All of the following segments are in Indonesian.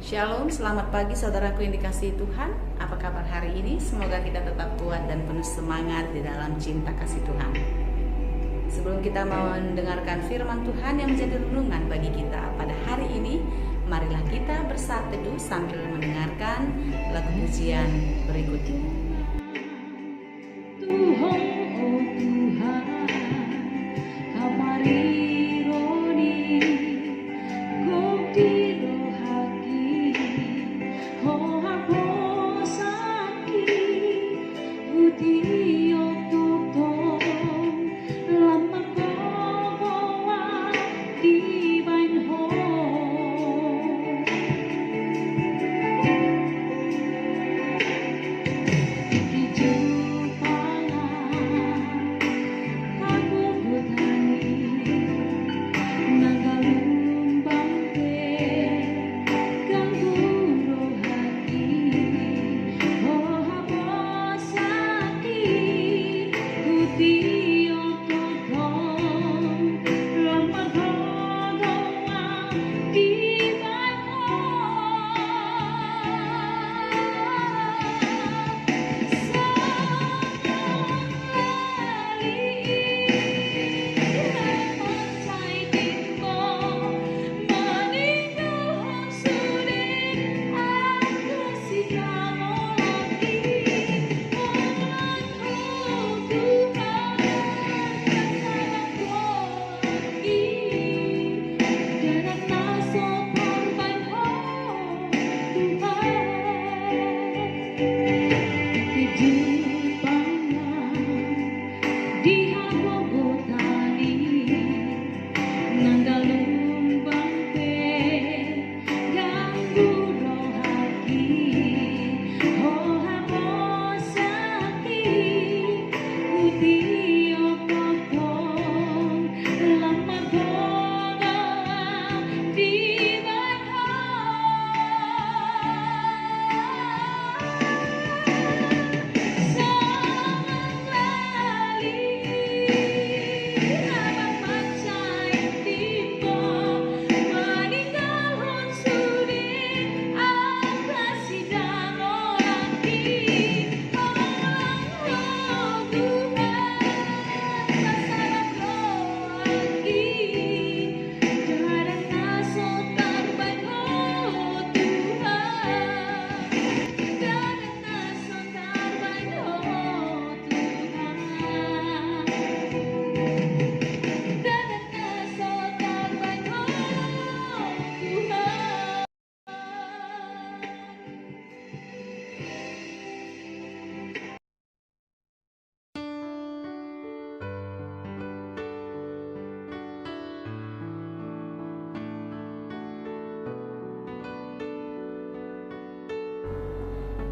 Shalom, selamat pagi saudaraku yang dikasihi Tuhan. Apa kabar hari ini? Semoga kita tetap kuat dan penuh semangat di dalam cinta kasih Tuhan. Sebelum kita mendengarkan firman Tuhan yang menjadi renungan bagi kita pada hari ini, marilah kita bersatu teduh sambil mendengarkan lagu pujian berikut ini. Tuhan, oh Tuhan, hamari roni, gokti rohaki, oh habo saki, uti oktoto, lama bawa di bain ho.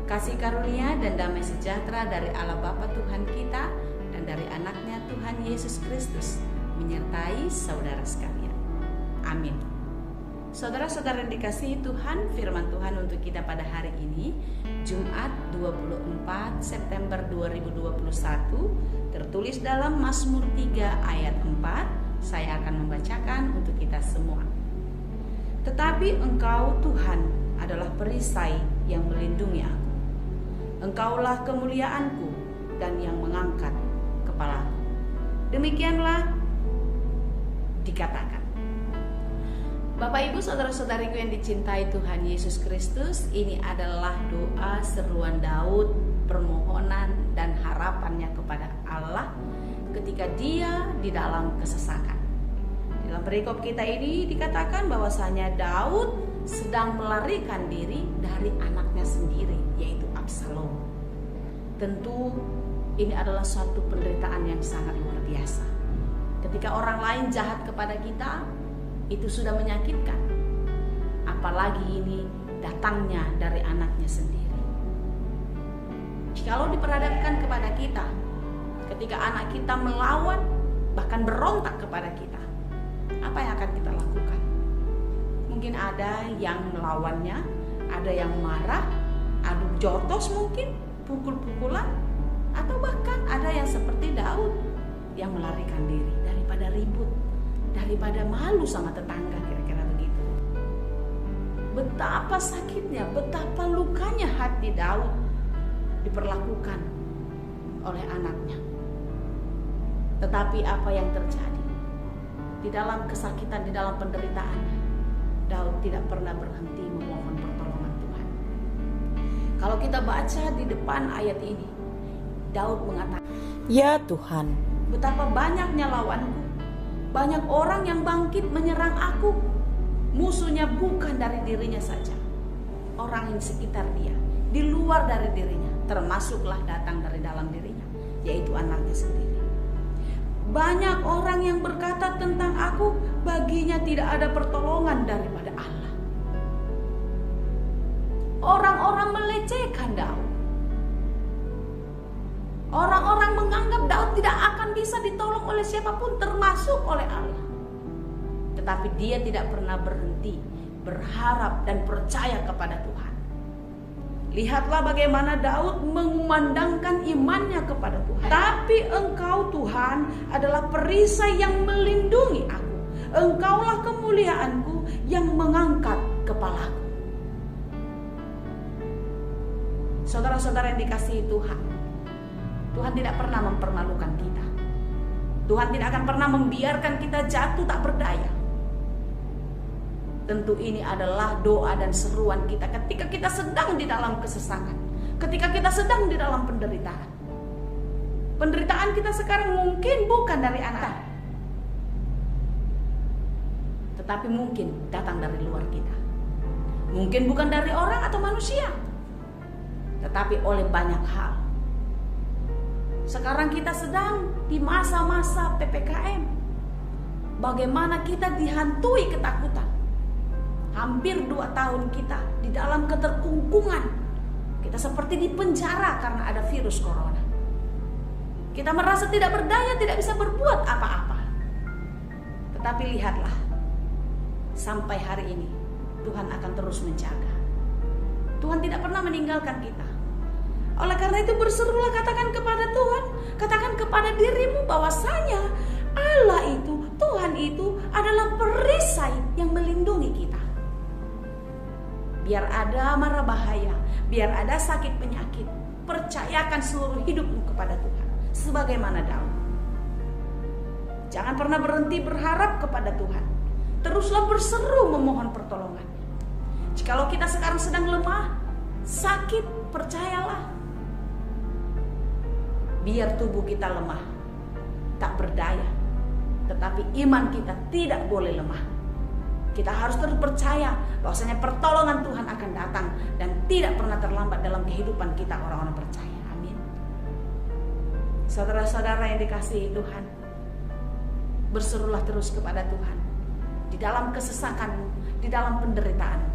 Kasih karunia dan damai sejahtera dari Allah Bapa Tuhan kita dan dari anaknya Tuhan Yesus Kristus menyertai saudara sekalian. Amin. Saudara-saudara yang dikasihi Tuhan, firman Tuhan untuk kita pada hari ini, Jumat 24 September 2021, tertulis dalam Mazmur 3 ayat 4. Saya akan membacakan untuk kita semua. Tetapi Engkau Tuhan adalah perisai yang melindungi aku. Engkaulah kemuliaanku dan yang mengangkat kepalaku. Demikianlah dikatakan. Bapak Ibu saudara-saudariku yang dicintai Tuhan Yesus Kristus, ini adalah doa seruan Daud, permohonan dan harapannya kepada Allah ketika dia di dalam kesesakan. Dalam perikop kita ini dikatakan bahwasanya Daud sedang melarikan diri dari anaknya sendiri, yaitu Absalom. Tentu ini adalah suatu penderitaan yang sangat luar biasa. Ketika orang lain jahat kepada kita, itu sudah menyakitkan. Apalagi ini datangnya dari anaknya sendiri. Jikalau diperhadapkan kepada kita, ketika anak kita melawan, bahkan berontak kepada kita, apa yang akan kita lakukan? Mungkin ada yang melawannya, ada yang marah, adu jotos mungkin, pukul-pukulan, atau bahkan ada yang seperti Daud yang melarikan diri daripada ribut, daripada malu sama tetangga, kira-kira begitu. betapa sakitnya, betapa lukanya hati Daud diperlakukan oleh anaknya. Tetapi apa yang terjadi? Di dalam kesakitan, di dalam penderitaannya, Daud tidak pernah berhenti memohon pertolongan Tuhan. Kalau kita baca di depan ayat ini, Daud mengatakan, "Ya Tuhan, betapa banyaknya lawanku. Banyak orang yang bangkit menyerang aku. Musuhnya bukan dari dirinya saja, orang yang sekitar dia, di luar dari dirinya, termasuklah datang dari dalam dirinya, yaitu anaknya sendiri. Banyak orang yang berkata tentang aku, baginya tidak ada pertolongan daripada Allah." Orang-orang melecehkan Daud. Orang-orang menganggap Daud tidak akan bisa ditolong oleh siapapun, termasuk oleh Allah. Tetapi dia tidak pernah berhenti berharap dan percaya kepada Tuhan. Lihatlah bagaimana Daud mengumandangkan imannya kepada Tuhan. "Tapi Engkau Tuhan adalah perisai yang melindungi aku. Engkaulah kemuliaanku yang mengangkat kepalaku." Saudara-saudara yang dikasihi Tuhan, Tuhan tidak pernah mempermalukan kita. Tuhan tidak akan pernah membiarkan kita jatuh tak berdaya. Tentu ini adalah doa dan seruan kita ketika kita sedang di dalam kesesakan, ketika kita sedang di dalam penderitaan. Penderitaan kita sekarang mungkin bukan dari anak, tetapi mungkin datang dari luar kita. Mungkin bukan dari orang atau manusia, tetapi oleh banyak hal. Sekarang kita sedang di masa-masa PPKM. Bagaimana kita dihantui ketakutan. Hampir 2 tahun kita di dalam keterkungkungan. Kita seperti di penjara karena ada virus corona. Kita merasa tidak berdaya, tidak bisa berbuat apa-apa. Tetapi lihatlah, sampai hari ini Tuhan akan terus menjaga. Tuhan tidak pernah meninggalkan kita. Oleh karena itu berserulah, katakan kepada Tuhan, katakan kepada dirimu bahwasanya Allah itu, Tuhan itu adalah perisai yang melindungi kita. Biar ada mara bahaya, biar ada sakit penyakit, percayakan seluruh hidupmu kepada Tuhan, sebagaimana Daud. Jangan pernah berhenti berharap kepada Tuhan. Teruslah berseru memohon pertolongan. Jikalau kita sekarang sedang lemah, sakit, percayalah, biar tubuh kita lemah, tak berdaya, tetapi iman kita tidak boleh lemah. Kita harus terus percaya bahwasanya pertolongan Tuhan akan datang dan tidak pernah terlambat dalam kehidupan kita orang-orang percaya. Amin. Saudara-saudara yang dikasihi Tuhan, berserulah terus kepada Tuhan di dalam kesesakanmu, di dalam penderitaanmu.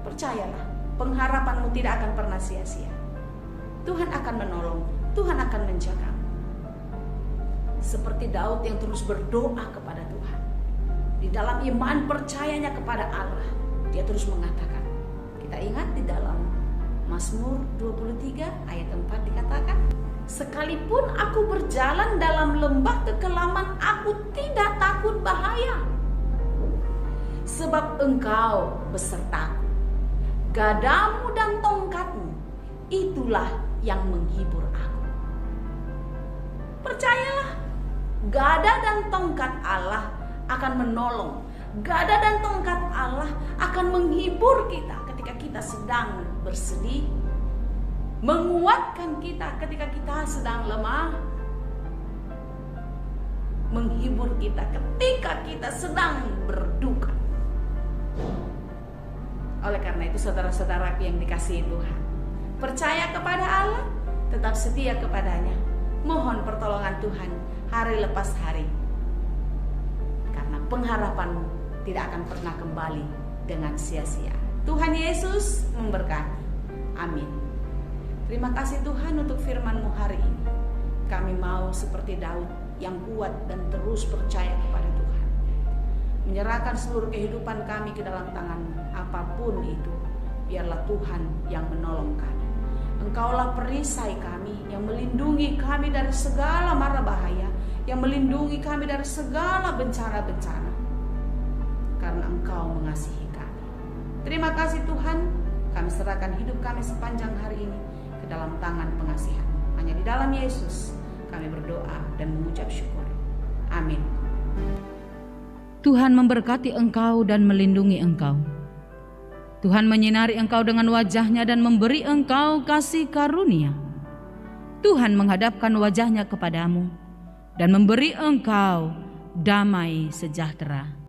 Percayalah, pengharapanmu tidak akan pernah sia-sia. Tuhan akan menolong, Tuhan akan menjagamu. Seperti Daud yang terus berdoa kepada Tuhan. Di dalam iman percayanya kepada Allah, dia terus mengatakan. Kita ingat di dalam Mazmur 23 ayat 4 dikatakan, "Sekalipun aku berjalan dalam lembah kekelaman, aku tidak takut bahaya. Sebab Engkau besertaku. Gadamu dan tongkatmu, itulah yang menghibur aku." Percayalah, gada dan tongkat Allah akan menolong. Gada dan tongkat Allah akan menghibur kita ketika kita sedang bersedih, menguatkan kita ketika kita sedang lemah, menghibur kita ketika kita sedang berduka. Oleh karena itu saudara-saudaraku yang dikasihi Tuhan, percaya kepada Allah, tetap setia kepadanya, mohon pertolongan Tuhan hari lepas hari, karena pengharapanmu tidak akan pernah kembali dengan sia-sia. Tuhan Yesus memberkati. Amin. Terima kasih Tuhan untuk firman-Mu hari ini. Kami mau seperti Daud yang kuat dan terus percaya kepada Tuhan, menyerahkan seluruh kehidupan kami ke dalam tangan-Mu. Apapun itu, biarlah Tuhan yang menolong kami. Engkaulah perisai kami yang melindungi kami dari segala mara bahaya, yang melindungi kami dari segala bencana-bencana, karena Engkau mengasihi kami. Terima kasih Tuhan, kami serahkan hidup kami sepanjang hari ini ke dalam tangan pengasihan. Hanya di dalam Yesus kami berdoa dan mengucap syukur. Amin. Tuhan memberkati engkau dan melindungi engkau. Tuhan menyinari engkau dengan wajah-Nya dan memberi engkau kasih karunia. Tuhan menghadapkan wajah-Nya kepadamu dan memberi engkau damai sejahtera.